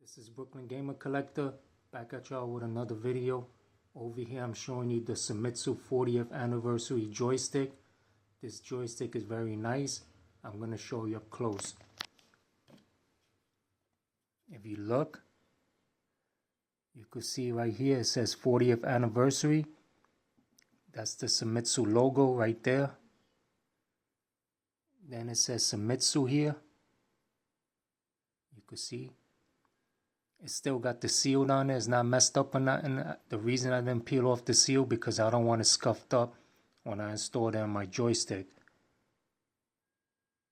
This is Brooklyn Gamer Collector, back at y'all with another video. Over here I'm showing you the Seimitsu 40th anniversary joystick. This joystick is very nice. I'm going to show you up close. If you look, you could see right here it says 40th anniversary. That's the Seimitsu logo right there. Then it says Seimitsu here. You could see it's still got the seal on it. It's not messed up or nothing. The reason I didn't peel off the seal because I don't want it scuffed up when I install it on my joystick.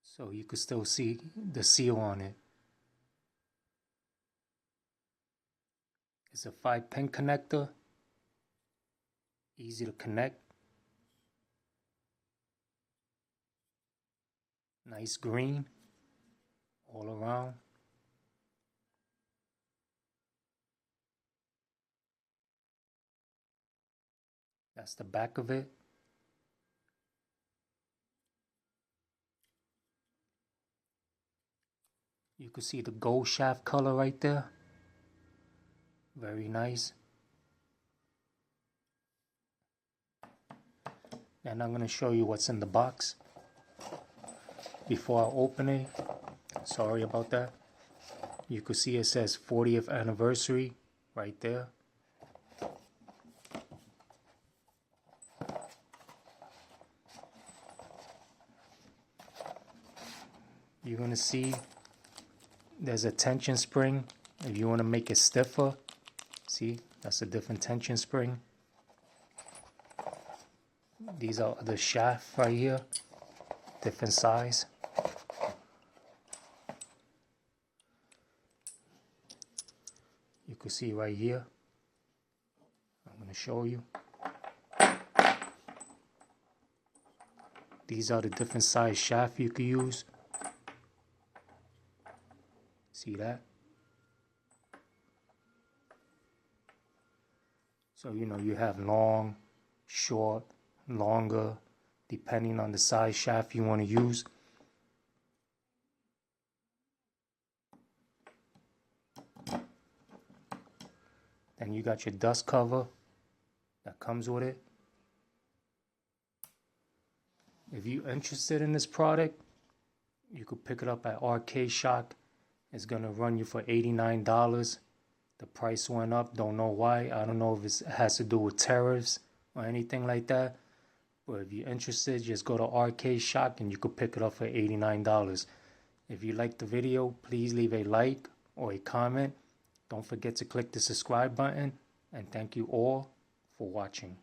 So you could still see the seal on it. It's a 5-pin connector. Easy to connect. Nice green all around. That's the back of it. You can see the gold shaft color right there. Very nice. And I'm going to show you what's in the box before I open it. Sorry about that. You can see it says 40th anniversary right there. You're going to see there's a tension spring if you want to make it stiffer. See, that's a different tension spring. These are the shaft right here, different size. You can see right here. I'm going to show you. These are the different size shaft you can use. See that? So, you have long, short, longer, depending on the size shaft you want to use. Then you got your dust cover that comes with it. If you're interested in this product, you could pick it up at Arcade Shock. It's going to run you for $89. The price went up. Don't know why. I don't know if it has to do with tariffs or anything like that. But if you're interested, just go to Arcade Shock and you could pick it up for $89. If you liked the video, please leave a like or a comment. Don't forget to click the subscribe button. And thank you all for watching.